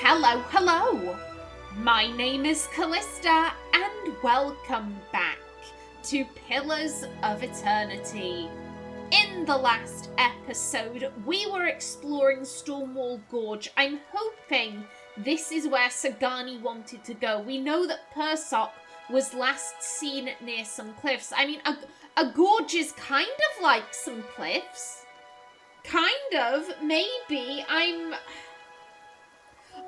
Hello, hello! My name is Callista, and welcome back to Pillars of Eternity. In the last episode, we were exploring Stormwall Gorge. I'm hoping this is where Sagani wanted to go. We know that Persoq was last seen near some cliffs. I mean, a gorge is kind of like some cliffs. Kind of. Maybe.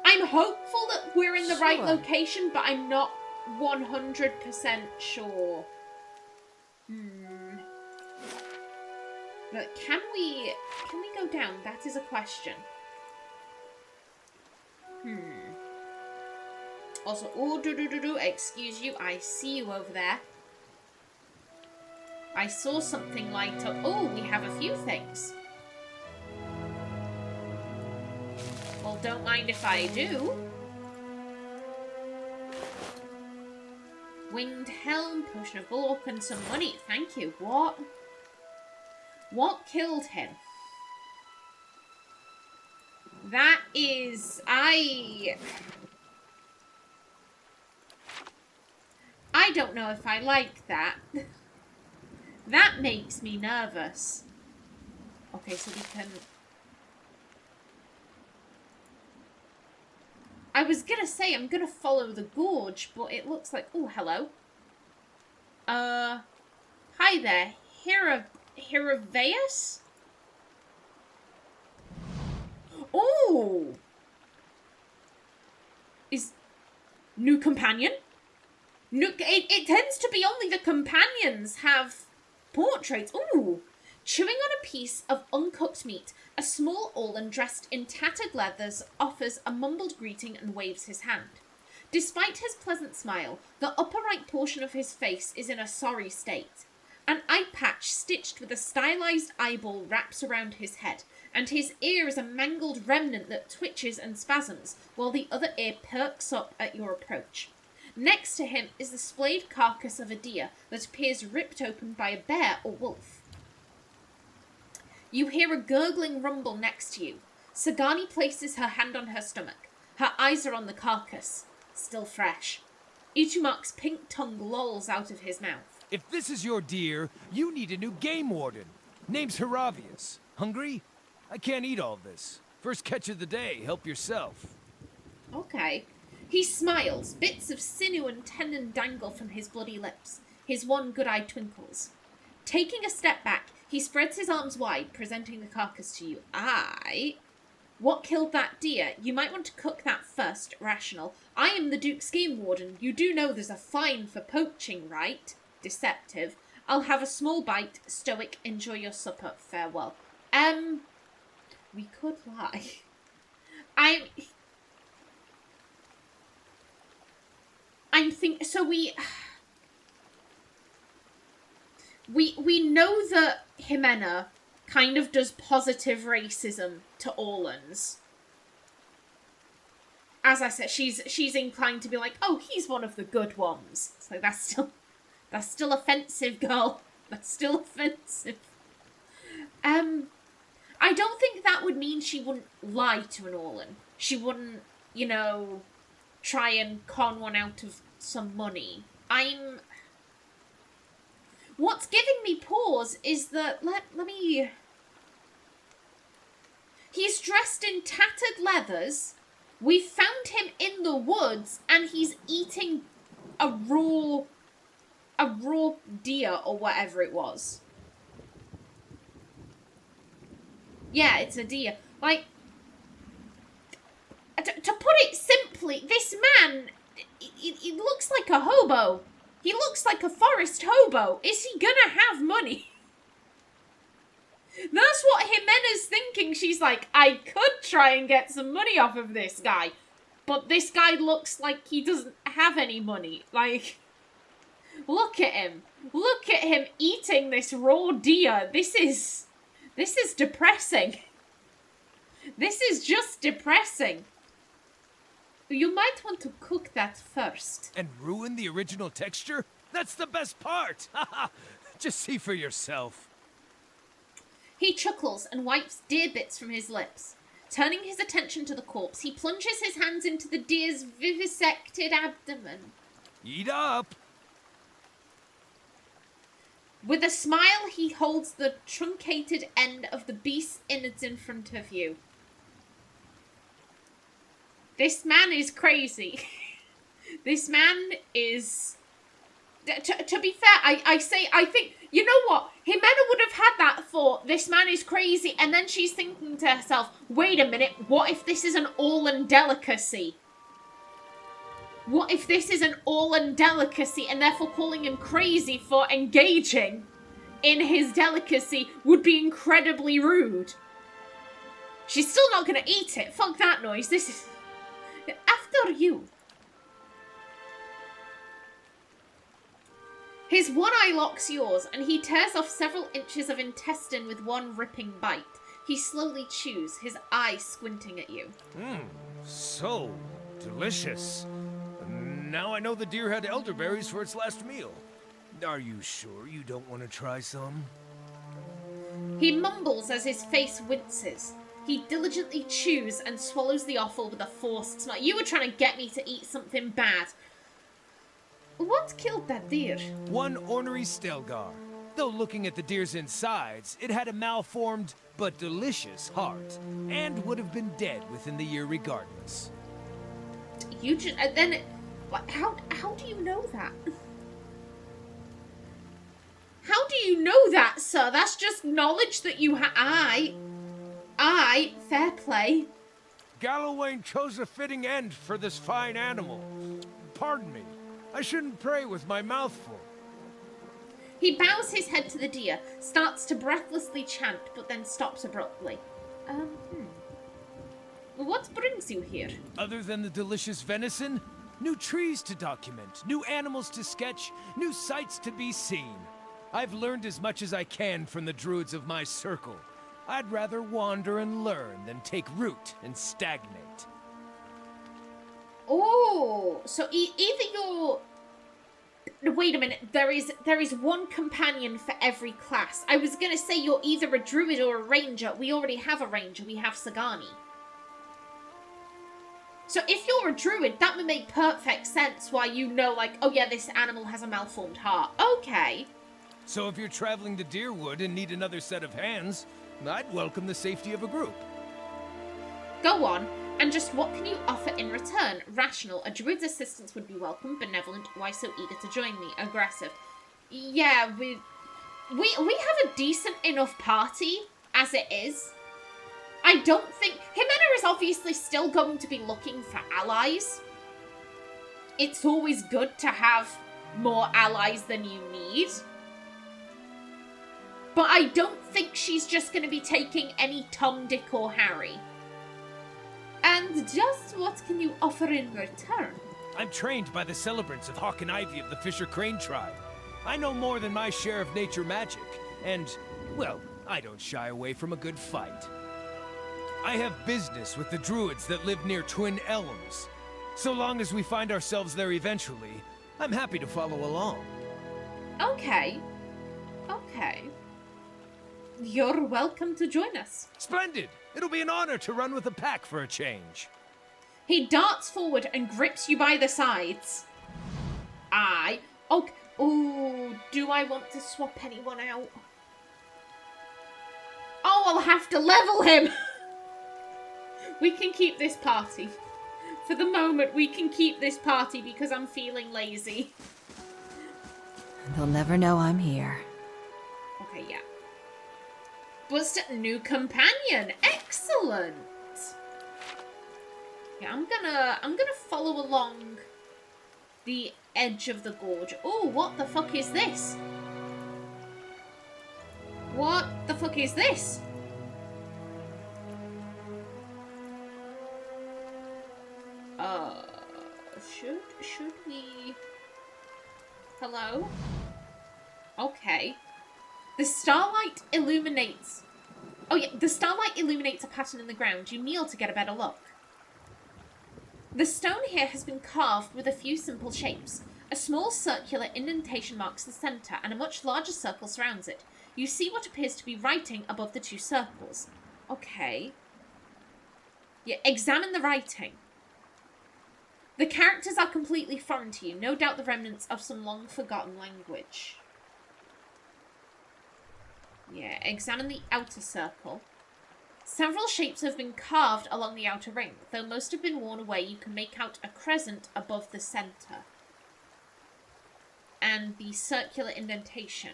I'm hopeful that we're in the right location, but I'm not 100% sure. But can we go down? That is a question. Also, excuse you, I see you over there. I saw something light up. Oh, we have a few things. Well, don't mind if I do. Winged helm, potion of bulwark, and some money. Thank you. What? What killed him? That is... I don't know if I like that. That makes me nervous. Okay, so we can... I was gonna say I'm gonna follow the gorge, but it looks like... Oh, hello. Hi there. Hiravias? Oh! Is... New companion? It tends to be only the companions have portraits. Ooh! Chewing on a piece of uncooked meat, a small Orlan dressed in tattered leathers offers a mumbled greeting and waves his hand. Despite his pleasant smile, the upper right portion of his face is in a sorry state. An eye patch stitched with a stylized eyeball wraps around his head, and his ear is a mangled remnant that twitches and spasms, while the other ear perks up at your approach. Next to him is the splayed carcass of a deer that appears ripped open by a bear or wolf. You hear a gurgling rumble next to you. Sagani places her hand on her stomach. Her eyes are on the carcass. Still fresh. Utumak's pink tongue lolls out of his mouth. If this is your deer, you need a new game warden. Name's Hiravias. Hungry? I can't eat all this. First catch of the day, help yourself. Okay. He smiles. Bits of sinew and tendon dangle from his bloody lips. His one good eye twinkles. Taking a step back, he spreads his arms wide, presenting the carcass to you. What killed that deer? You might want to cook that first, Rational. I am the Duke's game warden. You do know there's a fine for poaching, right? Deceptive. I'll have a small bite. Stoic. Enjoy your supper. Farewell. We could lie. So we know that Ximena kind of does positive racism to Orlans. As I said, she's inclined to be like, oh, he's one of the good ones. So that's still offensive, girl. That's still offensive. I don't think that would mean she wouldn't lie to an Orlan. She wouldn't, try and con one out of some money. What's giving me pause is that, let me... He's dressed in tattered leathers. We found him in the woods, and he's eating a raw deer, or whatever it was. Yeah, it's a deer. Like, to put it simply, this man, he looks like a hobo. He looks like a forest hobo. Is he gonna have money? That's what Ximena's thinking. She's like, I could try and get some money off of this guy, but this guy looks like he doesn't have any money. Like, look at him. Look at him eating this raw deer. This is depressing. This is just depressing. You might want to cook that first. And ruin the original texture? That's the best part! Just see for yourself. He chuckles and wipes deer bits from his lips. Turning his attention to the corpse, he plunges his hands into the deer's vivisected abdomen. Eat up! With a smile, he holds the truncated end of the beast's innards in front of you. This man is crazy. This man is... To be fair, I think, you know what? Ximena would have had that thought, this man is crazy, and then she's thinking to herself, wait a minute, what if this is an all-in delicacy? What if this is an all-in delicacy, and therefore calling him crazy for engaging in his delicacy would be incredibly rude? She's still not going to eat it. Fuck that noise. This is... After you. His one eye locks yours, and he tears off several inches of intestine with one ripping bite. He slowly chews, his eye squinting at you. So delicious. Now I know the deer had elderberries for its last meal. Are you sure you don't want to try some? He mumbles as his face winces. He diligently chews and swallows the offal with a forced smile. You were trying to get me to eat something bad. What killed that deer? One ornery Stelgar. Though looking at the deer's insides, it had a malformed but delicious heart, and would have been dead within the year regardless. You just... then... How do you know that? How do you know that, sir? That's just knowledge that you fair play. Gallowayne chose a fitting end for this fine animal. Pardon me. I shouldn't pray with my mouth full. He bows his head to the deer, starts to breathlessly chant, but then stops abruptly. What brings you here? Other than the delicious venison, new trees to document, new animals to sketch, new sights to be seen. I've learned as much as I can from the druids of my circle. I'd rather wander and learn than take root and stagnate. Oh, so either you're... Wait a minute, there is one companion for every class. I was going to say you're either a druid or a ranger. We already have a ranger, we have Sagani. So if you're a druid, that would make perfect sense why you know, like, oh yeah, this animal has a malformed heart. Okay. So if you're traveling to Deerwood and need another set of hands, I'd welcome the safety of a group. Go on. And just what can you offer in return? Rational. A druid's assistance would be welcome. Benevolent. Why so eager to join me? Aggressive. Yeah, we have a decent enough party as it is. I don't think... Ximena is obviously still going to be looking for allies. It's always good to have more allies than you need. But I don't think she's just going to be taking any Tom, Dick or Harry. And just what can you offer in return? I'm trained by the celebrants of Hawk and Ivy of the Fisher Crane tribe. I know more than my share of nature magic, and, well, I don't shy away from a good fight. I have business with the druids that live near Twin Elms. So long as we find ourselves there eventually, I'm happy to follow along. Okay. Okay. You're welcome to join us. Splendid! It'll be an honor to run with the pack for a change. He darts forward and grips you by the sides. Okay. Oh, do I want to swap anyone out? Oh, I'll have to level him! We can keep this party. For the moment, we can keep this party because I'm feeling lazy. They'll never know I'm here. Okay, yeah. But new companion. Excellent. Yeah, I'm gonna follow along the edge of the gorge. Oh, what the fuck is this? What the fuck is this? Should we... Hello? Okay. The starlight illuminates... Oh yeah, the starlight illuminates a pattern in the ground. You kneel to get a better look. The stone here has been carved with a few simple shapes. A small circular indentation marks the centre, and a much larger circle surrounds it. You see what appears to be writing above the two circles. Okay. Yeah, examine the writing. The characters are completely foreign to you. No doubt the remnants of some long-forgotten language. Yeah, examine the outer circle. Several shapes have been carved along the outer ring. Though most have been worn away, you can make out a crescent above the centre. And the circular indentation.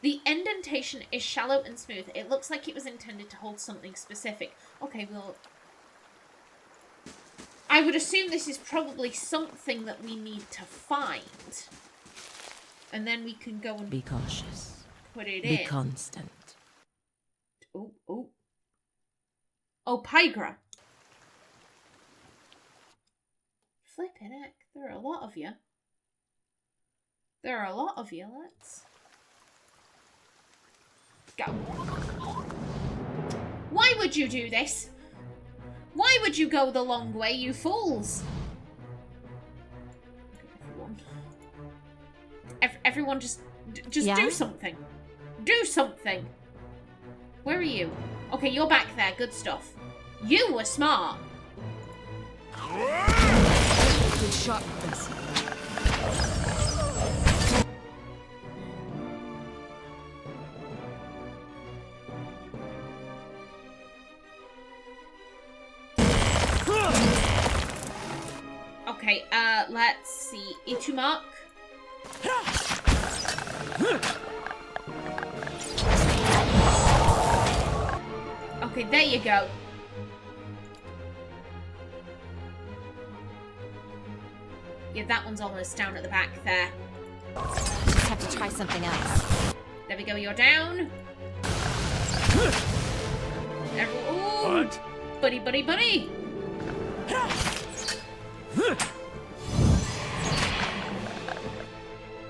The indentation is shallow and smooth. It looks like it was intended to hold something specific. Okay, well... I would assume this is probably something that we need to find. And then we can go and... Be cautious. Put it Be in. constant. Oh, oh. Oh, Pygra. Flippin' heck. There are a lot of you. There are a lot of you. Let's... go. Why would you do this? Why would you go the long way, you fools? Everyone just Yeah? do something. Do something. Where are you? Okay, you're back there. Good stuff. You were smart. Good shot, Persoq. Okay, let's see. Itumark. Okay, there you go. Yeah, that one's almost down at the back there. Just have to try something else. There we go, you're down. Ooh. What? Buddy, buddy, buddy.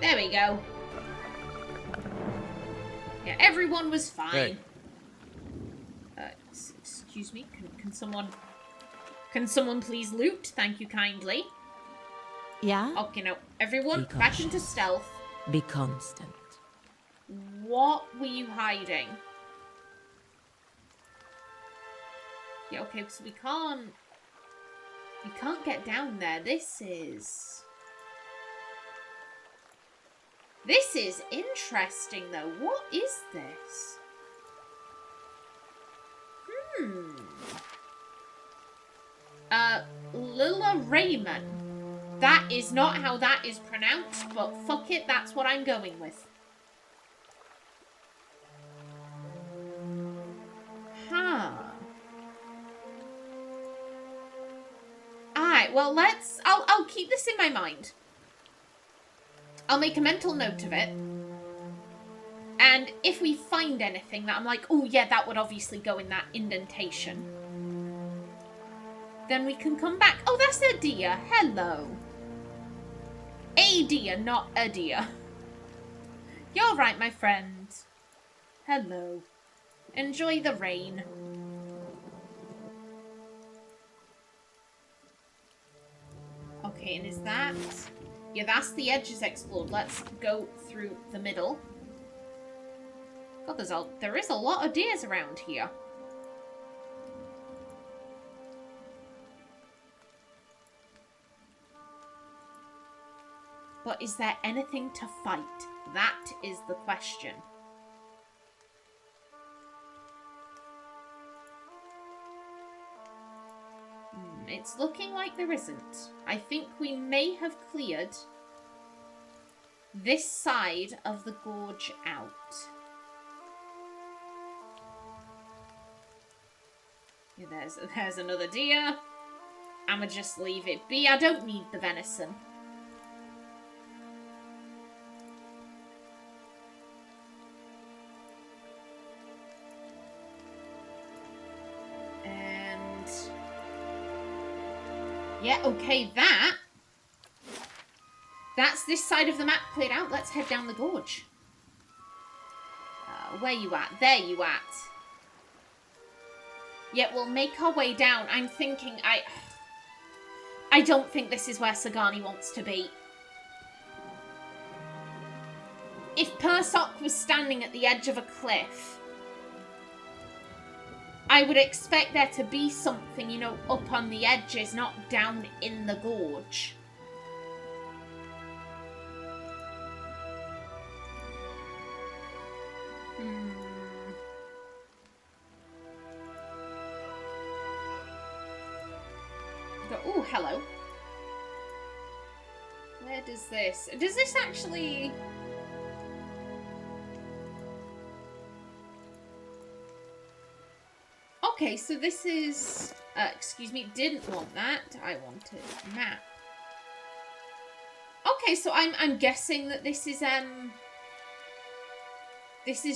There we go. Yeah, everyone was fine. Hey. Excuse me, can someone please loot? Thank you kindly. Yeah? Okay, now, everyone, Be back into cautious. stealth. Be constant. What were you hiding? Yeah, okay, so we can't get down there. This is interesting, though. What is this? Lilla Raymond. That is not how that is pronounced, but fuck it, that's what I'm going with. Huh. Alright, well I'll keep this in my mind. I'll make a mental note of it. And if we find anything that I'm like, oh yeah, that would obviously go in that indentation, then we can come back. Oh, that's a deer. Hello. A deer, not a deer. You're right, my friend. Hello. Enjoy the rain. Okay, and is that... yeah, that's the edges explored. Let's go through the middle. God, there is a lot of deers around here. But is there anything to fight? That is the question. It's looking like there isn't. I think we may have cleared this side of the gorge out. Yeah, there's another deer. I'ma just leave it be. I don't need the venison. And yeah, okay, that's this side of the map cleared out. Let's head down the gorge. Where you at? There you at. Yeah, we'll make our way down. I'm thinking, I don't think this is where Sagani wants to be. If Persoq was standing at the edge of a cliff, I would expect there to be something, you know, up on the edges, not down in the gorge. Oh, hello. Where does this actually... Okay, so this is... excuse me, didn't want that. I wanted map. Okay, so I'm guessing that this is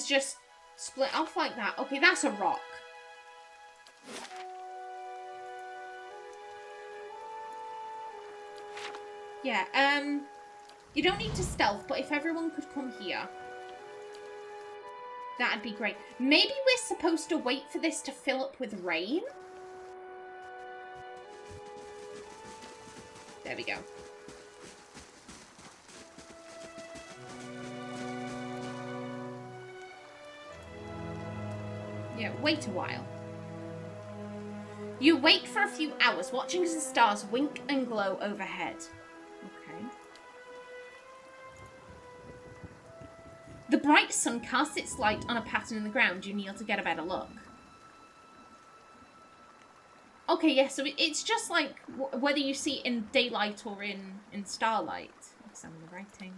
just split off like that. Okay, that's a rock. Yeah, you don't need to stealth, but if everyone could come here, that'd be great. Maybe we're supposed to wait for this to fill up with rain? There we go. Yeah, wait a while. You wait for a few hours, watching as the stars wink and glow overhead. Okay. The bright sun casts its light on a pattern in the ground. You kneel to get a better look. Okay, yeah, so it's just like whether you see it in daylight or in starlight. Examine the writing.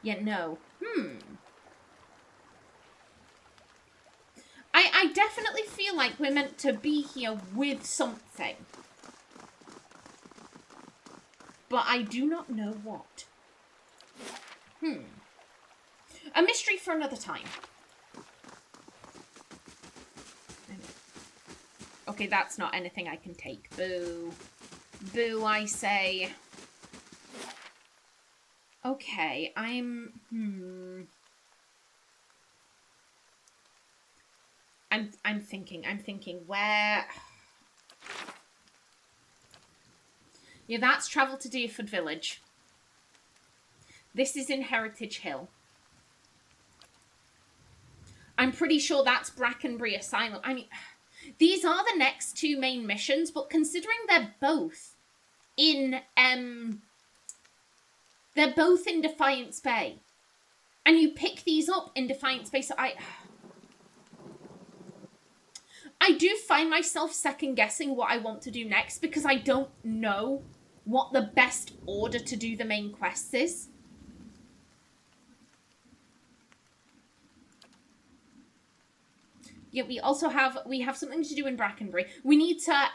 Yeah, no. I definitely feel like we're meant to be here with something. But I do not know what. A mystery for another time. Okay, that's not anything I can take. Boo. Boo, I say. Okay, I'm thinking where... Yeah, that's travel to Deerford Village. This is in Heritage Hill. I'm pretty sure that's Brackenbury Asylum. I mean, these are the next two main missions, but considering they're both in Defiance Bay, and you pick these up in Defiance Bay, so I do find myself second-guessing what I want to do next because I don't know what the best order to do the main quests is. Yeah, we have something to do in Brackenbury. We need to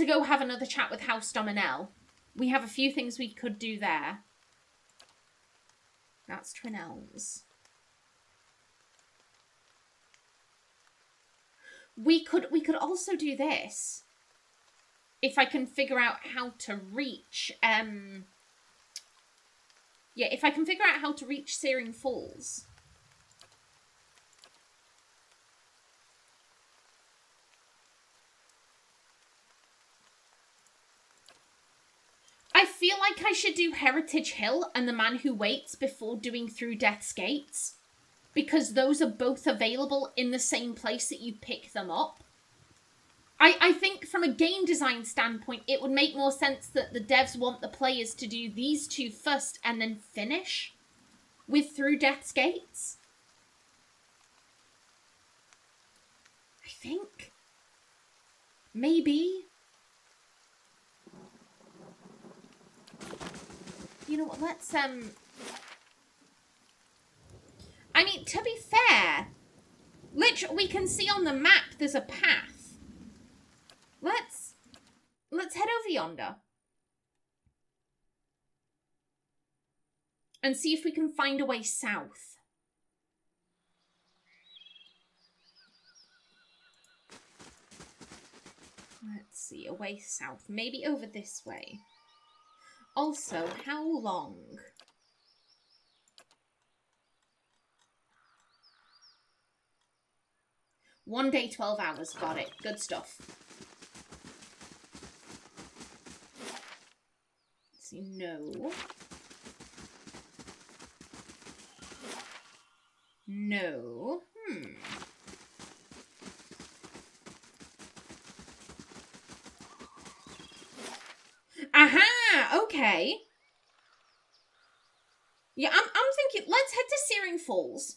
go have another chat with House Dominell. We have a few things we could do there. That's Twin Elms. We could also do this. If I can figure out how to reach if I can figure out how to reach Searing Falls. I feel like I should do Heritage Hill and The Man Who Waits before doing Through Death's Gates. Because those are both available in the same place that you pick them up. I think from a game design standpoint, it would make more sense that the devs want the players to do these two first and then finish with Through Death's Gates. I think. Maybe. You know what, let's, I mean, to be fair, literally, we can see on the map there's a path. Let's head over yonder. And see if we can find a way south. Let's see, a way south. Maybe over this way. Also, how long? 1 day, 12 hours. Got it. Good stuff. Let's see, no. No. Aha! Okay. Yeah, I'm thinking, let's head to Searing Falls.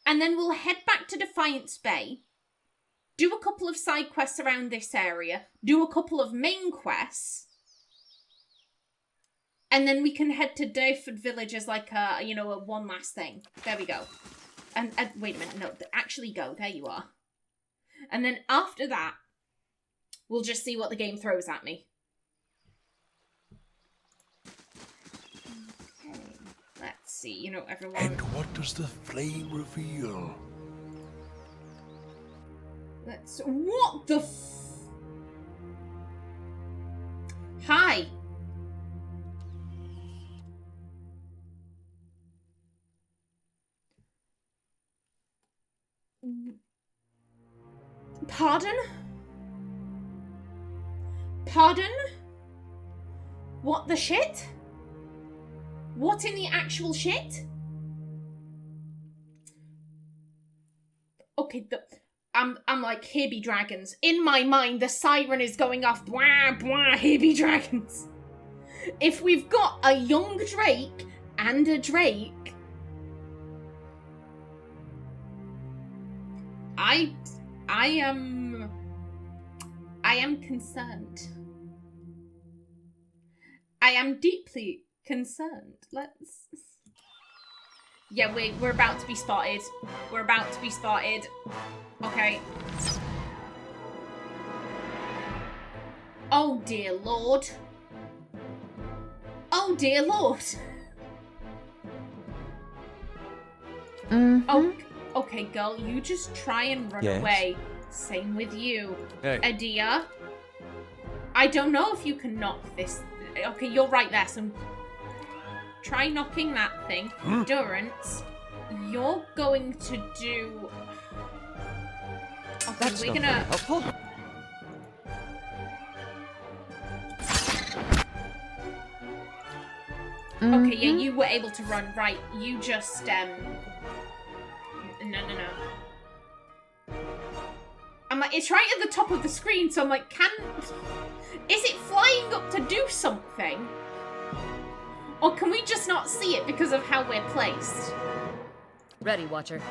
And then we'll head back to Defiance Bay. Do a couple of side quests around this area. Do a couple of main quests. And then we can head to Dayford Village as like a one last thing. There we go. And wait a minute, no, actually go. There you are. And then after that, we'll just see what the game throws at me. Okay, let's see. Everyone. And what does the flame reveal? What the Hi. Pardon? Pardon? What the shit? What in the actual shit? Okay, I'm like, here be dragons. In my mind, the siren is going off. Bwah, bwah, here be dragons. If we've got a young Drake and a Drake, I am concerned. I am deeply concerned. Yeah, we're about to be spotted. We're about to be spotted. Okay. Oh dear Lord. Oh dear Lord. Oh, okay, girl, you just try and run away. Same with you. Hey. Adia. I don't know if you can knock this. Okay, you're right there, so try knocking that thing. Durance, you're going to do... Okay, That's we're not gonna... very helpful. Okay, yeah, you were able to run. Right, you just, No. I'm like, it's right at the top of the screen, so I'm like, is it flying up to do something? Or can we just not see it because of how we're placed? Ready, Watcher.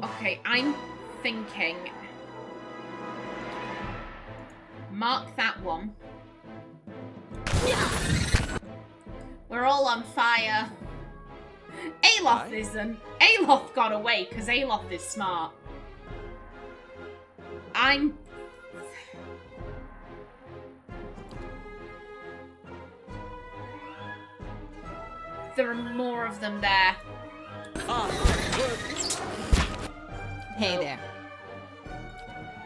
Okay, I'm thinking... Mark that one. We're all on fire. Aloth isn't. Aloth got away because Aloth is smart. There are more of them there. Hey there.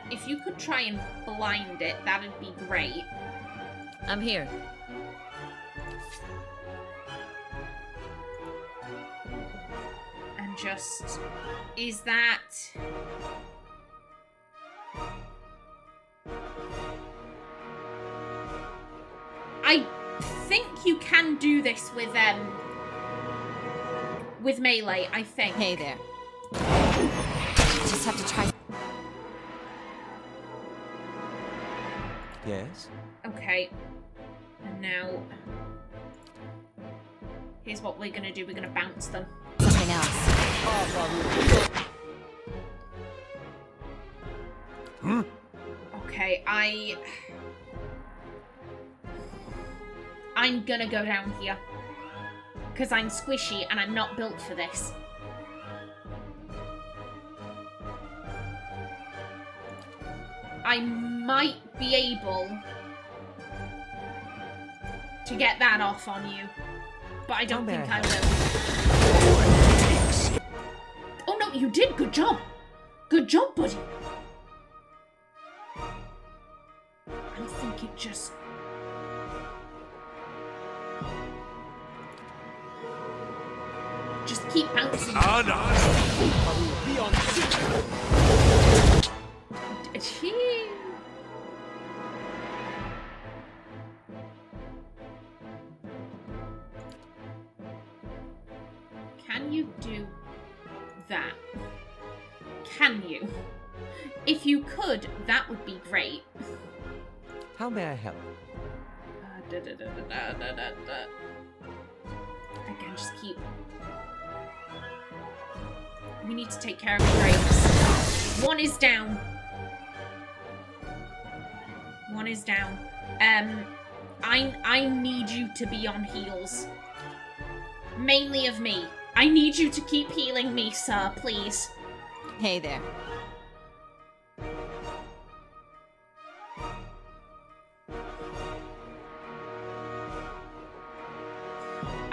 If you could try and blind it, that'd be great. I'm here. And just... Is that... I think you can do this with melee, I think. Hey there. Just have to try. Yes? Okay. And now... Here's what we're gonna do. We're gonna bounce them. Something else. Okay, I'm gonna go down here. Because I'm squishy and I'm not built for this. I might be able to get that off on you. But I don't think I will. Oh no, you did! Good job! Good job, buddy! I'm thinking just... Just keep bouncing. Can you do that? Can you? If you could, that would be great. How may I help? Again, just keep... We need to take care of the grapes. One is down. One is down. I need you to be on heals. Mainly of me. I need you to keep healing me, sir, please. Hey there.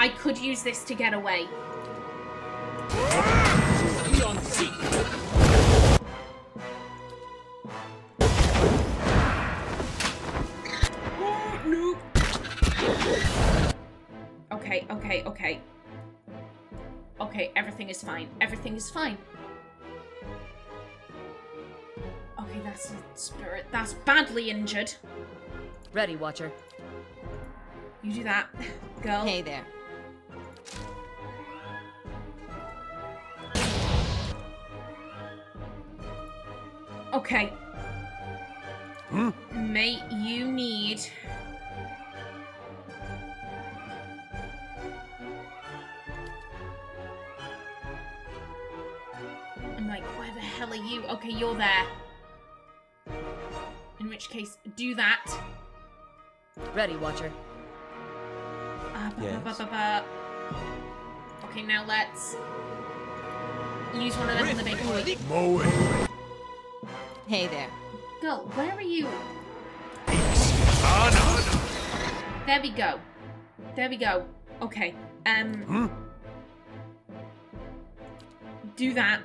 I could use this to get away. Be on seat. Oh, no. Okay. Okay, everything is fine. Everything is fine. Okay, that's a spirit. That's badly injured. Ready, Watcher. You do that, girl. Hey there. Okay. Mate, you need... I'm like, where the hell are you? Okay, you're there. In which case, do that. Ready, Watcher. Okay, now let's use one of them on the big boy. Mowing. Hey there. Girl, where are you? No. There we go. There we go. Okay. Do that.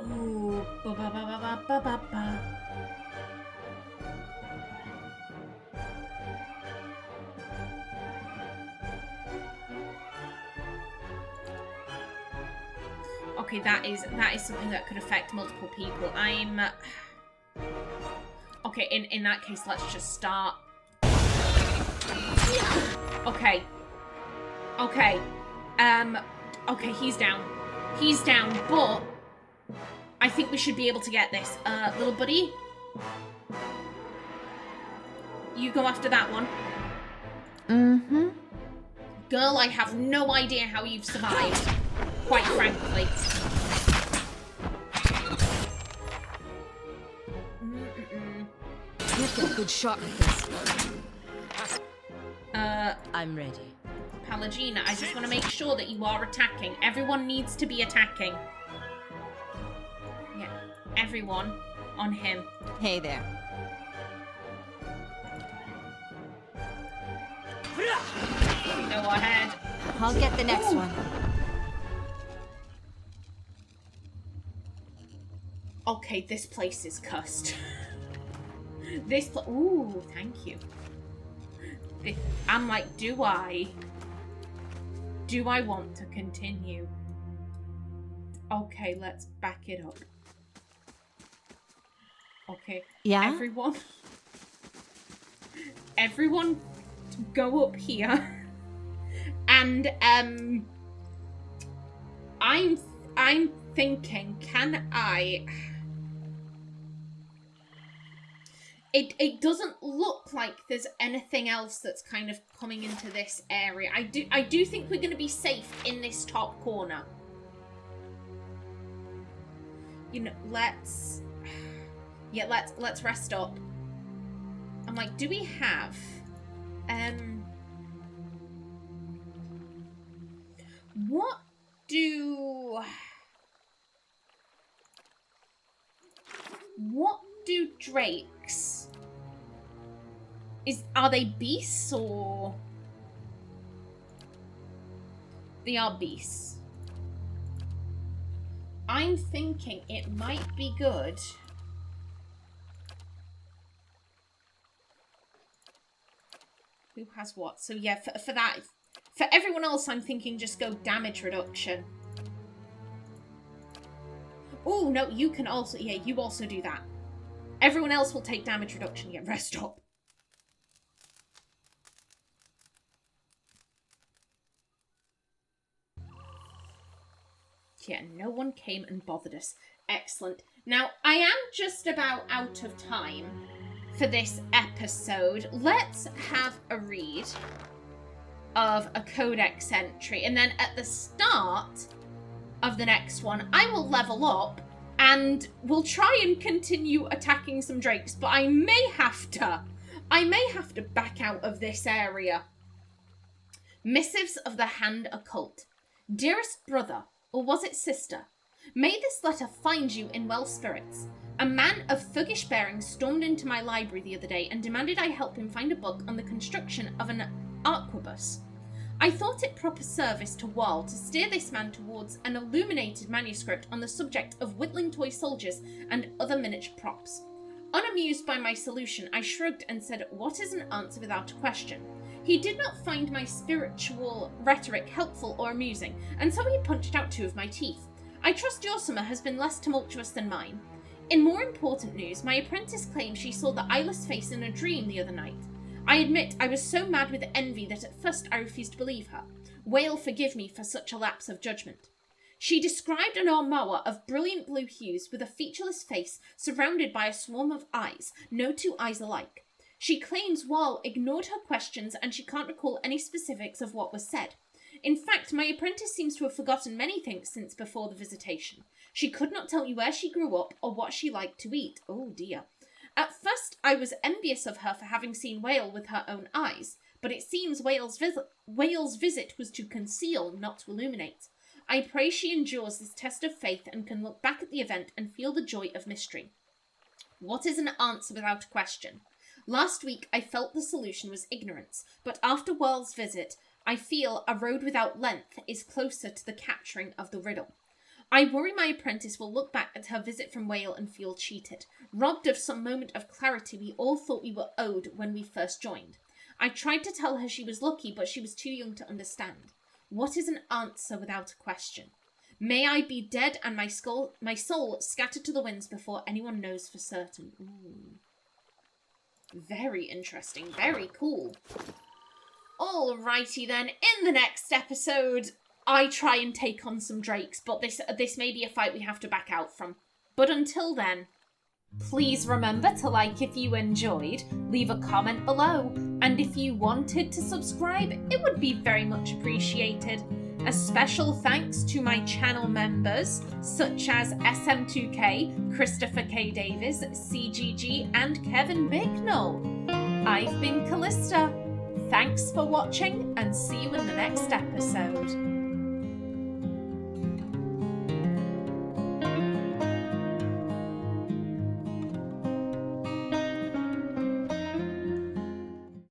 Ooh, ba. Okay, that is something that could affect multiple people. I'm okay. In that case, let's just start. Okay. Okay. Okay, he's down. He's down, but I think we should be able to get this. Little buddy, you go after that one. Mm-hmm. Girl, I have no idea how you've survived, quite frankly. You get a good shot at this. I'm ready. Palagina, I just want to make sure that you are attacking. Everyone needs to be attacking. Yeah, everyone on him. Hey there. Go ahead. I'll get the next one. Okay, this place is cussed. Ooh, thank you. I'm like, do I want to continue? Okay, let's back it up. Okay. Yeah? Everyone go up here. And I'm thinking, can I... It doesn't look like there's anything else that's kind of coming into this area. I do think we're going to be safe in this top corner. You know, let's rest up. I'm like, do we have what do drakes... Are they beasts or... They are beasts. I'm thinking it might be good. Who has what? So yeah, for that... For everyone else, I'm thinking just go damage reduction. Oh, no, you can also... Yeah, you also do that. Everyone else will take damage reduction. Yeah, rest stop. Yeah, no one came and bothered us. Excellent. Now, I am just about out of time for this episode. Let's have a read of a codex entry. And then at the start of the next one, I will level up and we'll try and continue attacking some drakes. But I may have to back out of this area. Missives of the Hand Occult. Dearest brother, or was it sister? May this letter find you in well spirits. A man of thuggish bearing stormed into my library the other day and demanded I help him find a book on the construction of an arquebus. I thought it proper service to Wal to steer this man towards an illuminated manuscript on the subject of whittling toy soldiers and other miniature props. Unamused by my solution, I shrugged and said, "What is an answer without a question?" He did not find my spiritual rhetoric helpful or amusing, and so he punched out 2 of my teeth. I trust your summer has been less tumultuous than mine. In more important news, my apprentice claims she saw the eyeless face in a dream the other night. I admit I was so mad with envy that at first I refused to believe her. Whale forgive me for such a lapse of judgment. She described an armoire of brilliant blue hues with a featureless face surrounded by a swarm of eyes, no 2 eyes alike. She claims Wal ignored her questions and she can't recall any specifics of what was said. In fact, my apprentice seems to have forgotten many things since before the visitation. She could not tell you where she grew up or what she liked to eat. Oh dear. At first, I was envious of her for having seen Whale with her own eyes, but it seems Whale's visit was to conceal, not to illuminate. I pray she endures this test of faith and can look back at the event and feel the joy of mystery. What is an answer without a question? Last week, I felt the solution was ignorance, but after Whale's visit, I feel a road without length is closer to the capturing of the riddle. I worry my apprentice will look back at her visit from Whale and feel cheated, robbed of some moment of clarity we all thought we were owed when we first joined. I tried to tell her she was lucky, but she was too young to understand. What is an answer without a question? May I be dead and my soul scattered to the winds before anyone knows for certain. Ooh. Very interesting, very cool. Alrighty then, in the next episode, I try and take on some drakes, but this may be a fight we have to back out from. But until then, please remember to like if you enjoyed, leave a comment below, and if you wanted to subscribe, it would be very much appreciated. A special thanks to my channel members, such as SM2K, Christopher K. Davis, CGG, and Kevin Bicknell. I've been Callista. Thanks for watching, and see you in the next episode.